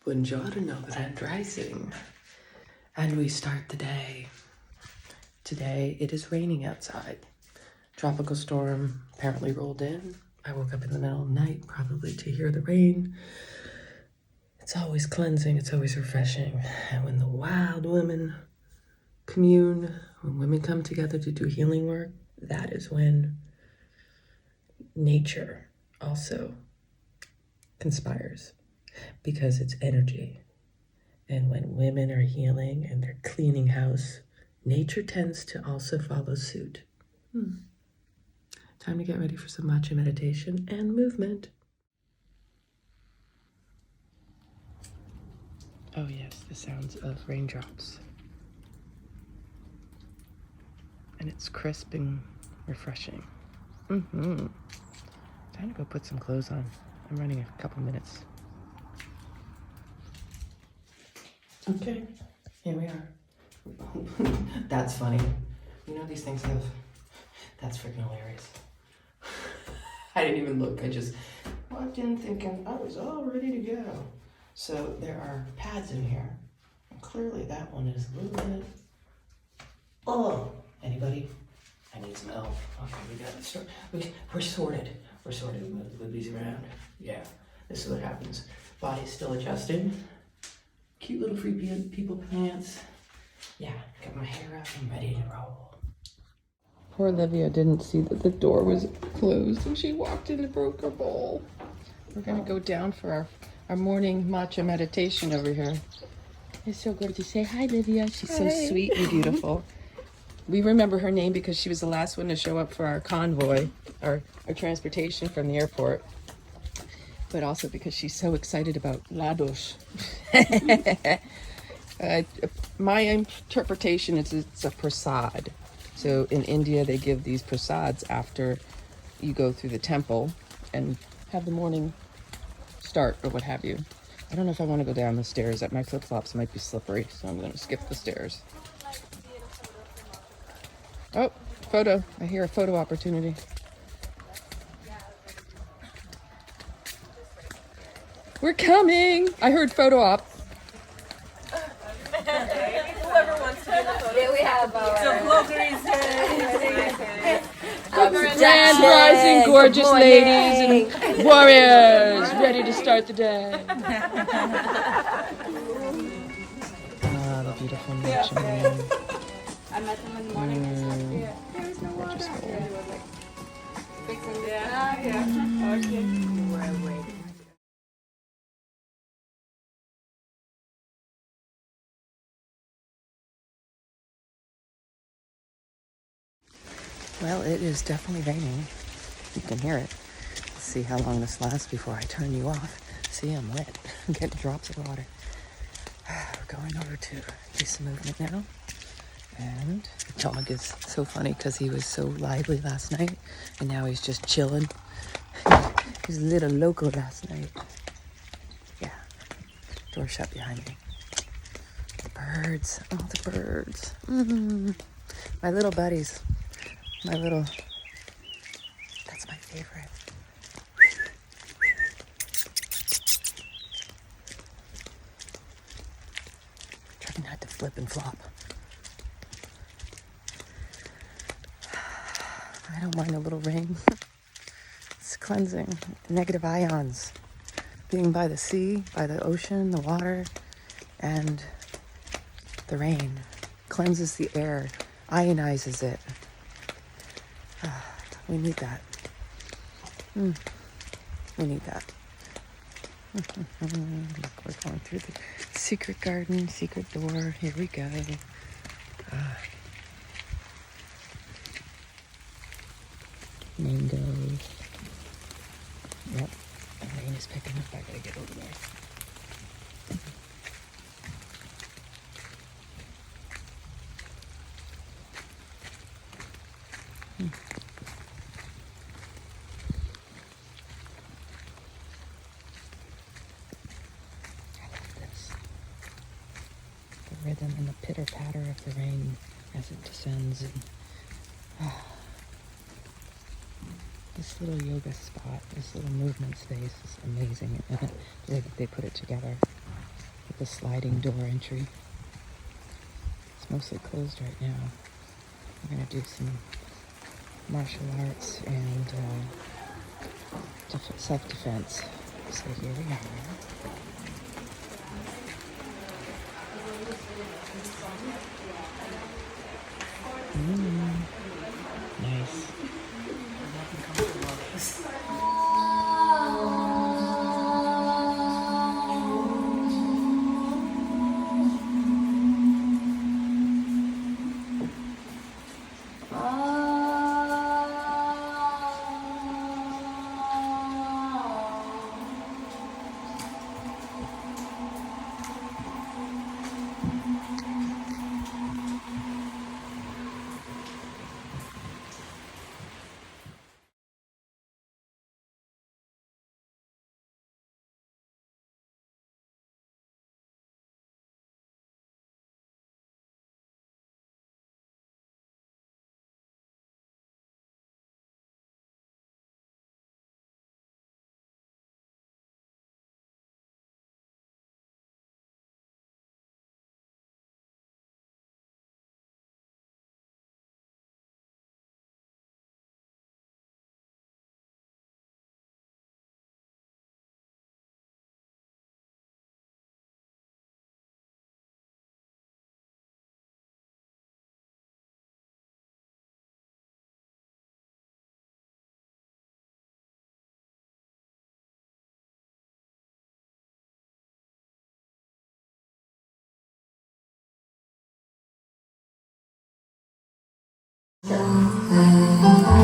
Buongiorno, Grand Rising. And we start the day. Today it is raining outside. Tropical storm apparently rolled in. I woke up in the middle of the night, probably to hear the rain. It's always cleansing, it's always refreshing. And when the wild women commune, when women come together to do healing work, that is when nature also conspires, because it's energy. And when women are healing and they're cleaning house, nature tends to also follow suit. Time to get ready for some matcha meditation and movement. Oh yes, the sounds of raindrops. And it's crisp and refreshing. Time to go put some clothes on. I'm running a couple minutes. Okay, here we are. That's funny. You know these things have... That's freaking hilarious. I didn't even look. I just walked in thinking I was all ready to go. So there are pads in here. And clearly that one is a little bit... Oh! Anybody? I need some elf. Okay, we got it. We're sorted. We're sorted. We move these around. Yeah, this is what happens. Body's still adjusting. Cute little free people pants. Yeah, got my hair up and ready to roll. Poor Olivia didn't see that the door was closed and she walked in and broke her bowl. We're gonna go down for our morning matcha meditation over here. It's so good to say hi, Olivia. She's so sweet and beautiful. We remember her name because she was the last one to show up for our convoy, our transportation from the airport. But also because she's so excited about ladosh. My interpretation is it's a prasad. So in India, they give these prasads after you go through the temple and have the morning start or what have you. I don't know if I want to go down the stairs. My flip-flops might be slippery, so I'm going to skip the stairs. Oh, photo. I hear a photo opportunity. We're coming. I heard photo op. Whoever wants to do the photo. Yeah, we have Grand rising, gorgeous ladies and warriors, ready to start the day. Ah, the beautiful matcha. I met them in the morning. Yeah. There was no water. Just Yeah, cool. they were like fixing it. Yeah. Okay. We're waiting. Well, it is definitely raining. You can hear it. Let's see how long this lasts before I turn you off. See, I'm wet. I'm getting drops of water. We're going over to do some movement now. And the dog is so funny because he was so lively last night. And now he's just chilling. He was a little loco last night. Yeah. Door shut behind me. The birds. Oh, the birds. My little buddies. That's my favorite. Trying not to flip and flop. I don't mind a little rain. It's cleansing. Negative ions. Being by the sea, by the ocean, the water, and the rain cleanses the air, ionizes it. We need that. We need that. Look, we're going through the secret garden, secret door. Here we go. Mangoes. Yep, the rain is picking up. I gotta get over there. Rhythm and the pitter-patter of the rain as it descends. And this little yoga spot, this little movement space is amazing. And they put it together. the sliding door entry. It's mostly closed right now. We're gonna do some martial arts and self-defense. So here we are. Nice.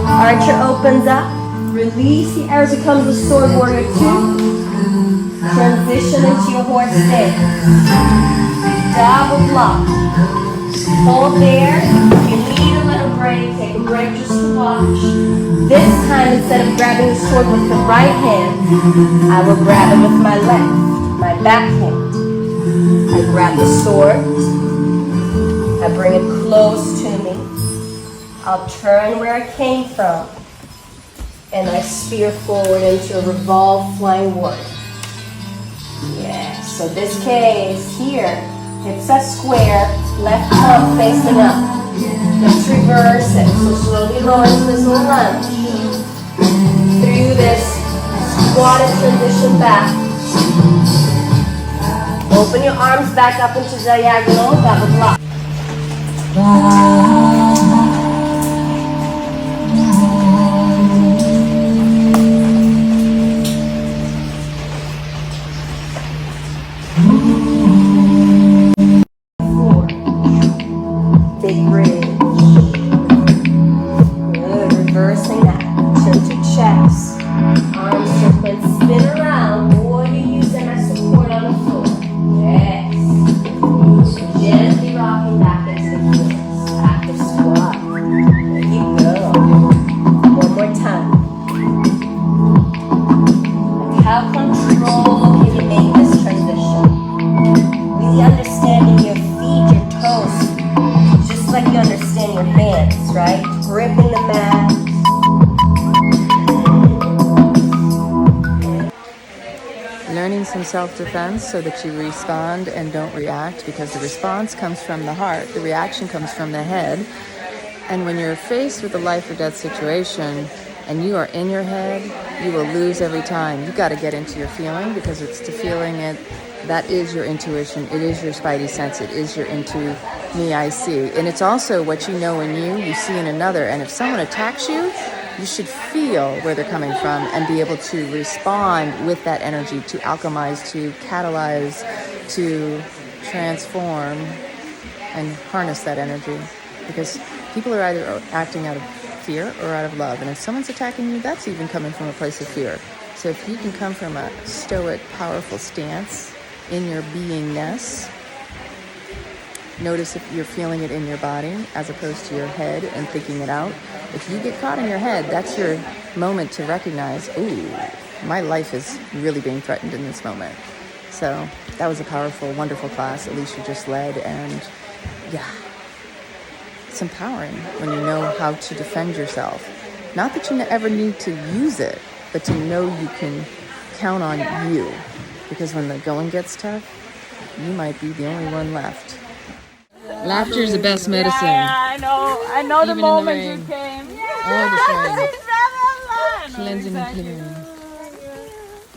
Archer opens up, release the arrows, becomes a sword warrior 2, transition into your horse stance, double block, hold there, if you need a little break, take a break just to watch. This time, instead of grabbing the sword with the right hand, I will grab it with my left, my back hand. I grab the sword, I bring it close to me, I'll turn where I came from, and I spear forward into a revolved flying warrior. Yes, so this case here, hips are square, left palm facing up. Let's reverse it, so slowly roll into this little lunge. Through this squat and transition back. Open your arms back up into diagonal, double block. Self-defense so that you respond and don't react, because the response comes from the heart, the reaction comes from the head. And when you're faced with a life or death situation and you are in your head, you will lose every time. You got to get into your feeling, because it's the feeling that is your intuition, it is your spidey sense, it is your into me, I see. And it's also what you know in you see in another. And if someone attacks you, you should feel where they're coming from and be able to respond with that energy, to alchemize, to catalyze, to transform and harness that energy. Because people are either acting out of fear or out of love. And if someone's attacking you, that's even coming from a place of fear. So if you can come from a stoic, powerful stance in your beingness, notice if you're feeling it in your body as opposed to your head and thinking it out. If you get caught in your head, that's your moment to recognize, ooh, my life is really being threatened in this moment. So that was a powerful, wonderful class Alicia just led. And yeah, it's empowering when you know how to defend yourself. Not that you ever need to use it, but to know you can count on you. Because when the going gets tough, You might be the only one left. Laughter is the best medicine. Yeah, I know the Even in the moment rain. you came. All the time. Yeah. Cleansing and clearing.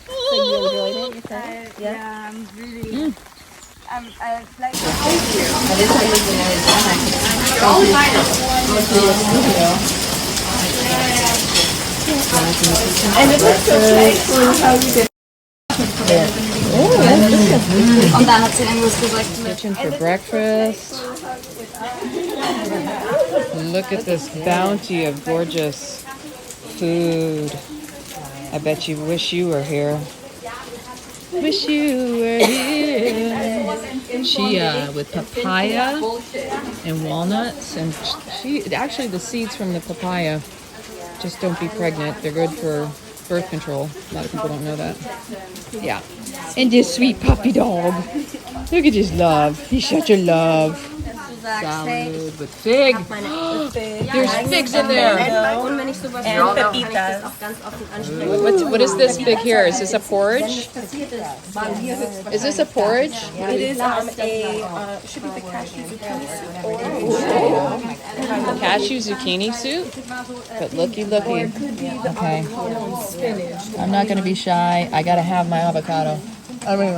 So you enjoyed it, you said? Yeah, I'm really. I like. And it looks so how you did. Und dann hat sie irgendwas gesagt. Kitchen for breakfast. Look at this bounty of gorgeous food. I bet you wish you were here. Wish you were here. Chia with papaya and walnuts, and actually the seeds from the papaya just don't be pregnant. They're good for birth control. A lot of people don't know that. Yeah. And this sweet puppy dog. Look at his love. He's such a love. Salad with fig. There's figs in there. Und wenn ich sowas and pepitas. What is this fig here? Is this a porridge? Is this a porridge? It is should be the cashew zucchini soup or Cashew zucchini soup? But looky. Okay. I'm not going to be shy. I got to have my avocado. I mean,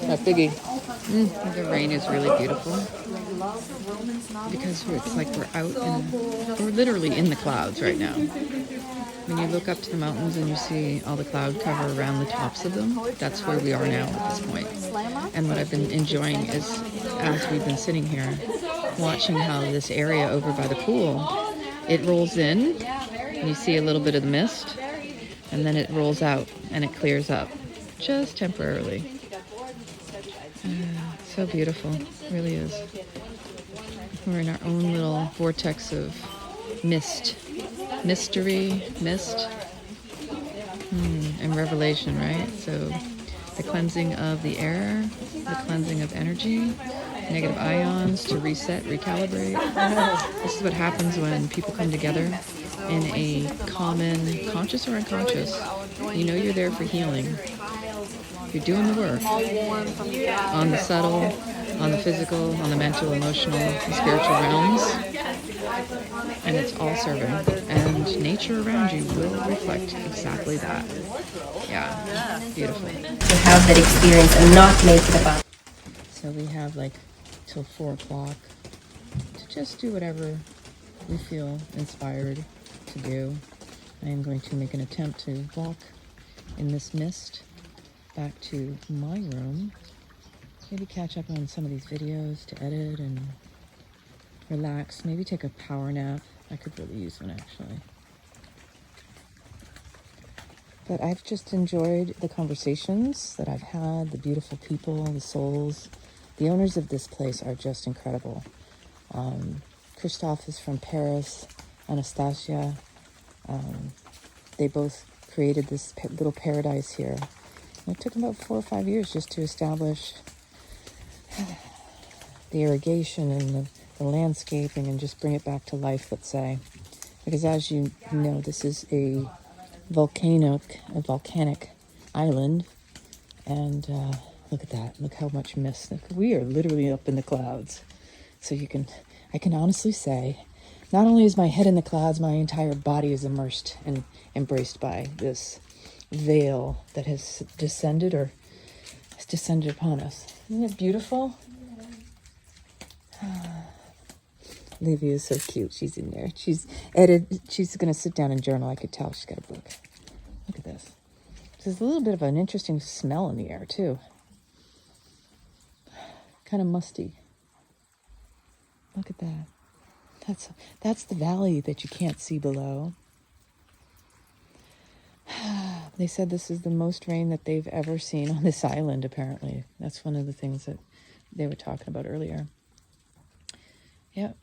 my figgy. The rain is really beautiful. Because it's like we're literally in the clouds right now. When you look up to the mountains and you see all the cloud cover around the tops of them, that's where we are now at this point. And what I've been enjoying is, as we've been sitting here, watching how this area over by the pool, it rolls in, and you see a little bit of the mist, and then it rolls out and it clears up, just temporarily. So beautiful, it really is. We're in our own little vortex of mist. Mystery, mist, and revelation, right? So the cleansing of the air, the cleansing of energy, negative ions to reset, recalibrate. This is what happens when people come together in a common, conscious or unconscious. You know you're there for healing. You're doing the work on the subtle, on the physical, on the mental, emotional, and spiritual realms. And it's all serving. And nature around you will reflect exactly that. Yeah, beautiful. to have that experience and not make it about. So we have like till 4 o'clock to just do whatever we feel inspired to do. I am going to make an attempt to walk in this mist back to my room. Maybe catch up on some of these videos to edit and relax. Maybe take a power nap. I could really use one actually. But I've just enjoyed the conversations that I've had, the beautiful people, the souls. The owners of this place are just incredible. Christophe is from Paris, Anastasia. They both created this little paradise here. And it took them about 4 or 5 years just to establish the irrigation and the landscaping and just bring it back to life, let's say. Because as you know, this is a volcanic island. And look at that. Look how much mist. We are literally up in the clouds. So I can honestly say, not only is my head in the clouds, my entire body is immersed and embraced by this veil that has descended upon us. Isn't it beautiful? Olivia is so cute. She's in there. She's going to sit down and journal. I could tell she's got a book. Look at this. There's a little bit of an interesting smell in the air, too. Kind of musty. Look at that. That's the valley that you can't see below. They said this is the most rain that they've ever seen on this island, apparently. That's one of the things that they were talking about earlier. Yep.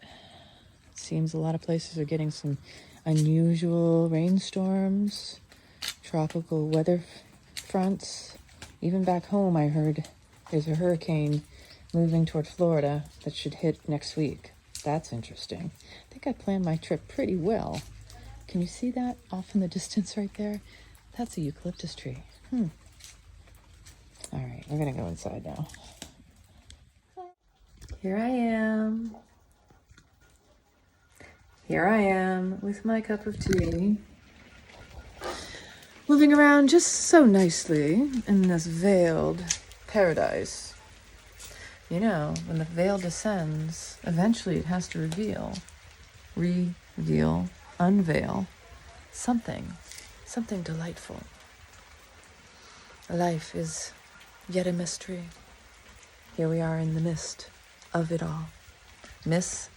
Seems a lot of places are getting some unusual rainstorms, tropical weather fronts. Even back home, I heard there's a hurricane moving toward Florida that should hit next week. That's interesting. I think I planned my trip pretty well. Can you see that off in the distance right there? That's a eucalyptus tree. All right, we're gonna go inside now. Here I am. Here I am with my cup of tea. Moving around just so nicely in this veiled paradise. You know, when the veil descends, eventually it has to reveal, unveil something delightful. Life is yet a mystery. Here we are in the midst of it all. Mist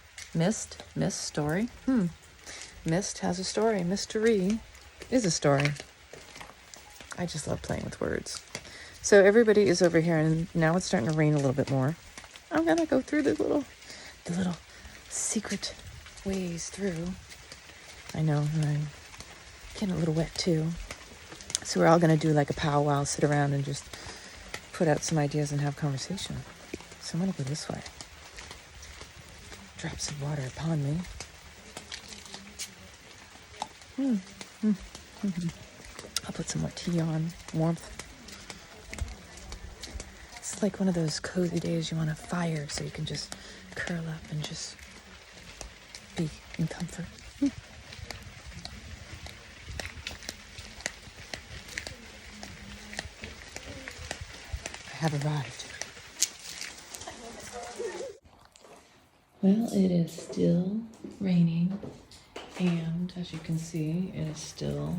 story. Mist has a story. Mystery is a story. I just love playing with words. So everybody is over here, and now it's starting to rain a little bit more. I'm gonna go through the little secret ways through. I know, I'm getting a little wet too. So we're all gonna do like a powwow, sit around and just put out some ideas and have conversation. So I'm gonna go this way. Drops of water upon me. I'll put some more tea on, warmth. It's like one of those cozy days you want a fire so you can just curl up and just be in comfort. I have arrived. Well, it is still raining, and as you can see, it is still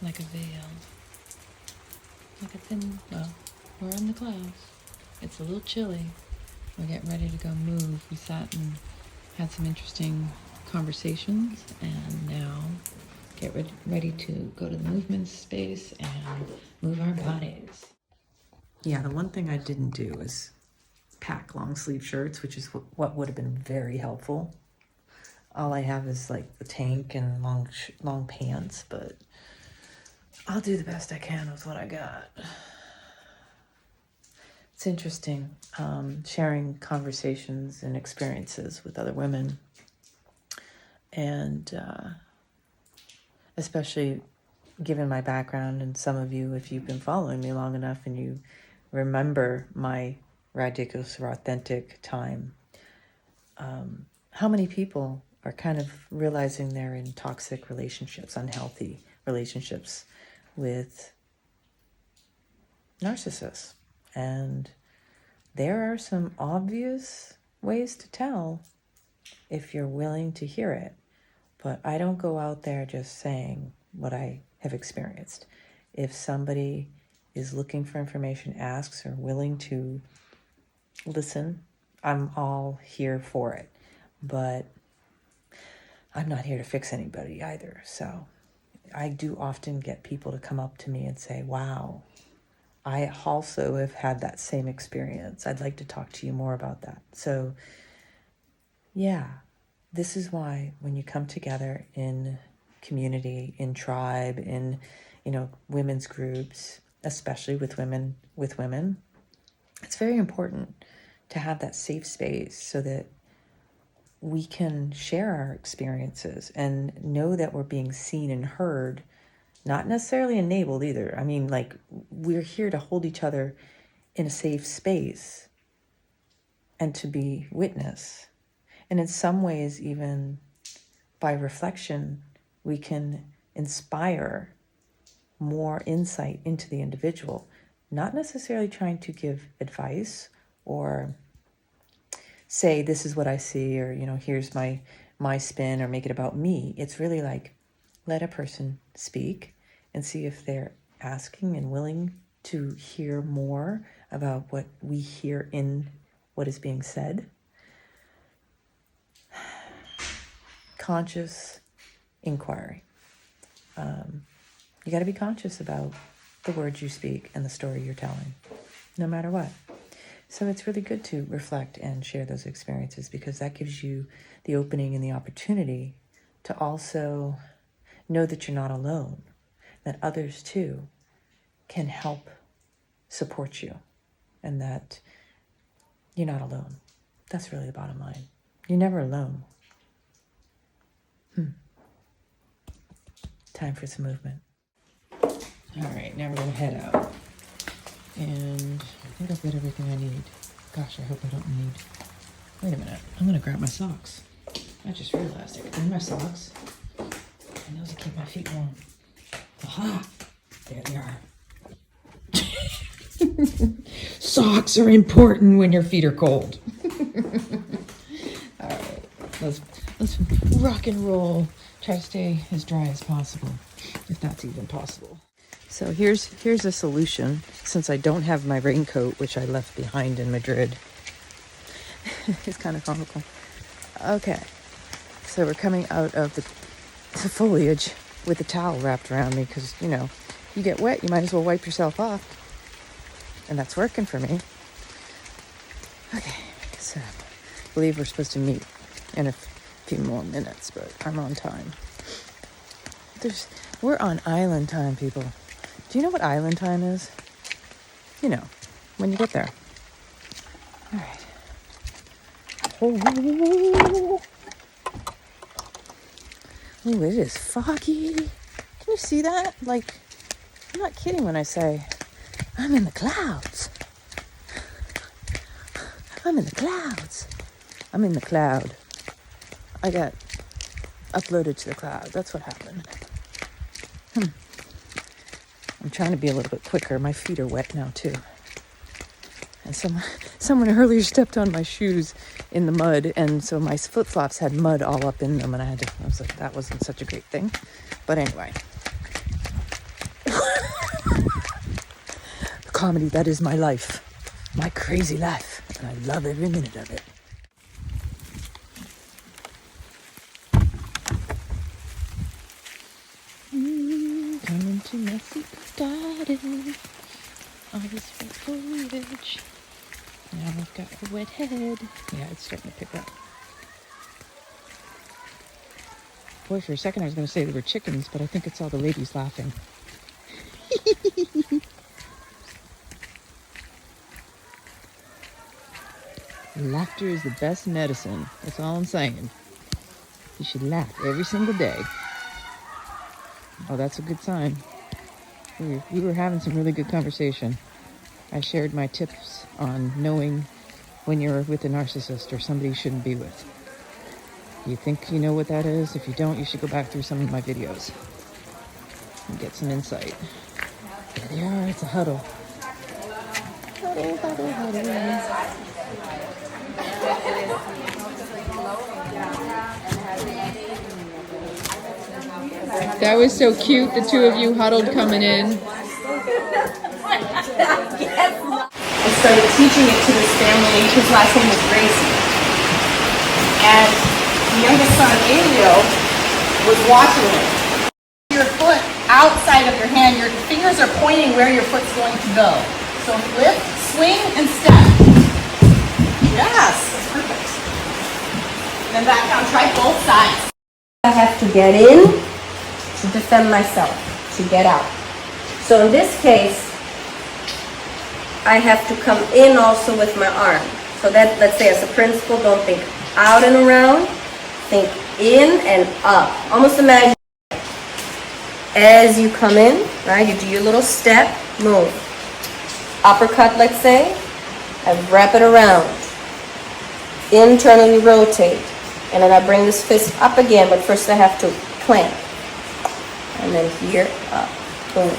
like a veil, like a thin, well, we're in the clouds. It's a little chilly. We're getting ready to go move. We sat and had some interesting conversations, and now get ready to go to the movement space and move our bodies. Yeah, the one thing I didn't do is pack long sleeve shirts, which is what would have been very helpful. All I have is like the tank and long pants, but I'll do the best I can with what I got. It's interesting sharing conversations and experiences with other women, and especially given my background, and some of you, if you've been following me long enough and you remember my ridiculous or authentic time, how many people are kind of realizing they're in toxic relationships, unhealthy relationships with narcissists. And there are some obvious ways to tell if you're willing to hear it. But I don't go out there just saying what I have experienced. If somebody is looking for information, asks, or willing to listen, I'm all here for it. But I'm not here to fix anybody either. So I do often get people to come up to me and say, wow, I also have had that same experience. I'd like to talk to you more about that. So yeah, this is why when you come together in community, in tribe, in, women's groups, especially with women, it's very important to have that safe space so that we can share our experiences and know that we're being seen and heard, not necessarily enabled either. I mean, like, we're here to hold each other in a safe space and to be witness. And in some ways, even by reflection, we can inspire more insight into the individual, not necessarily trying to give advice or say, this is what I see, or, here's my spin, or make it about me. It's really like, let a person speak and see if they're asking and willing to hear more about what we hear in what is being said. Conscious inquiry. You got to be conscious about the words you speak and the story you're telling, no matter what. So it's really good to reflect and share those experiences, because that gives you the opening and the opportunity to also know that you're not alone, that others too can help support you, and that you're not alone. That's really the bottom line. You're never alone. Time for some movement. All right, now we're going to head out. And I think I've got everything I need. Gosh, I hope I don't need... Wait a minute. I'm gonna grab my socks. I just realized I could bring my socks. And those will keep my feet warm. Aha! There they are. Socks are important when your feet are cold. All right, let's rock and roll. Try to stay as dry as possible, if that's even possible. So here's a solution, since I don't have my raincoat, which I left behind in Madrid. It's kind of comical. Okay, so we're coming out of the foliage with a towel wrapped around me, because, you know, you get wet, you might as well wipe yourself off. And that's working for me. Okay, so I believe we're supposed to meet in a few more minutes, but I'm on time. We're on island time, people. Do you know what island time is? You know, when you get there. All right. Oh, it is foggy. Can you see that? Like, I'm not kidding when I say I'm in the clouds. I'm in the clouds. I'm in the cloud. I got uploaded to the cloud. That's what happened. I'm trying to be a little bit quicker. My feet are wet now too. And someone earlier stepped on my shoes in the mud, and so my flip-flops had mud all up in them, and I was like, that wasn't such a great thing. But anyway. Comedy, that is my life. My crazy life. And I love every minute of it. Coming to my secret garden. All this red foliage. Now I've got a wet head. Yeah, it's starting to pick up. Boy, for a second I was going to say they were chickens, but I think it's all the ladies laughing. Laughter is the best medicine. That's all I'm saying. You should laugh every single day. Oh, that's a good sign. We were having some really good conversation. I shared my tips on knowing when you're with a narcissist or somebody you shouldn't be with. You think you know what that is? If you don't, you should go back through some of my videos and get some insight. There they are. It's a huddle. Huddle, huddle, huddle. That was so cute, the two of you huddled coming in. I started teaching it to this family whose last name was Gracie. And the youngest son, 𝐒𝐗𝐬𝐬, was watching it. Your foot outside of your hand, your fingers are pointing where your foot's going to go. So lift, swing, and step. Yes, that's perfect. Then back down, try both sides. I have to get in to defend myself, to get out. So in this case, I have to come in also with my arm. So that, let's say as a principle, don't think out and around, think in and up. Almost imagine as you come in, right, you do your little step, move. Uppercut, let's say, I wrap it around. Internally rotate. And then I bring this fist up again, but first I have to clamp. And then here, up, boom.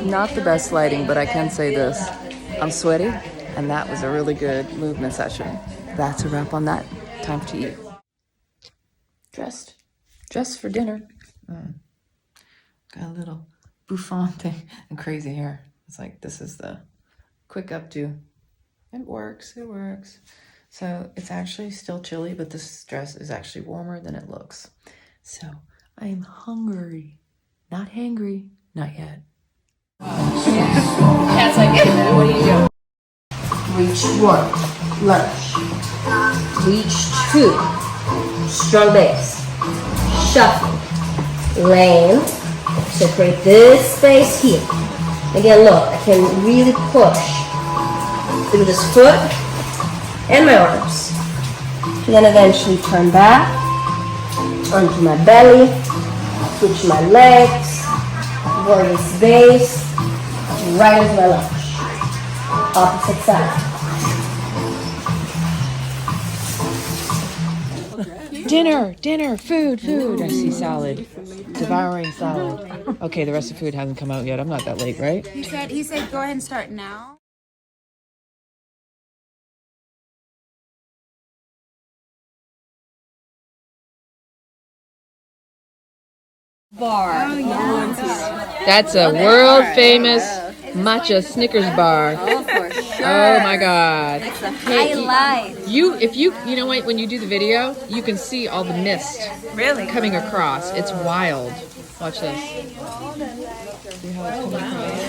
Not the best lighting, but I can say this. I'm sweaty, and that was a really good movement session. That's a wrap on that. Time to eat. Dressed for dinner. Got a little bouffant thing and crazy hair. It's like, this is the quick updo. It works. So it's actually still chilly, but this dress is actually warmer than it looks. So I am hungry, not hangry, not yet. it's like, what do you do? Reach 1, lunge. Reach 2, strong base. Shuffle, land. So create this space here. Again, look, I can really push through this foot and my arms. And then eventually turn back onto my belly, switch my legs, warrior base, right into my lunge. Opposite side. Dinner, food. I see salad. Devouring salad. Okay, the rest of the food hasn't come out yet. I'm not that late, right? He said go ahead and start now. Bar. Oh, yeah. That's a world famous matcha Snickers bar. Oh, for sure. Oh my god. It's a highlight. If you know what, when you do the video, you can see all the mist Really? coming across. It's wild. Watch this. See how it's coming across?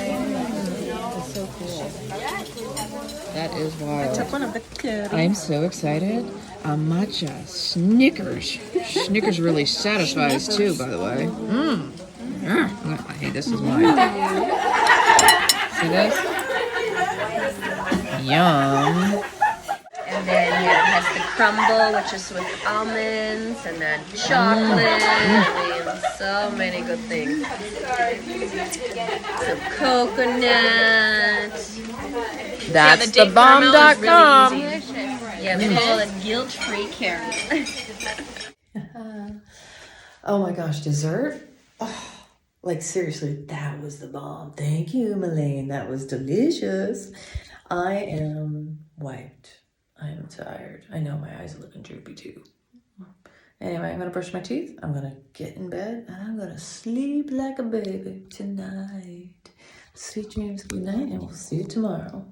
It's so cool. That is wild. One of the I'm so excited. A matcha Snickers. Snickers really satisfies too, by the way. Hey, this is mine. See this? Yum. And then it has the crumble, which is with almonds, and then chocolate. I mean, so many good things. Some coconut. That's the bomb.com. Yeah, we call it guilt-free caring. Oh my gosh, dessert? Oh, like seriously, that was the bomb. Thank you, Melaine. That was delicious. I am wiped. I am tired. I know my eyes are looking droopy too. Anyway, I'm gonna brush my teeth. I'm gonna get in bed and I'm gonna sleep like a baby tonight. Sweet dreams, good night, and we'll see you tomorrow.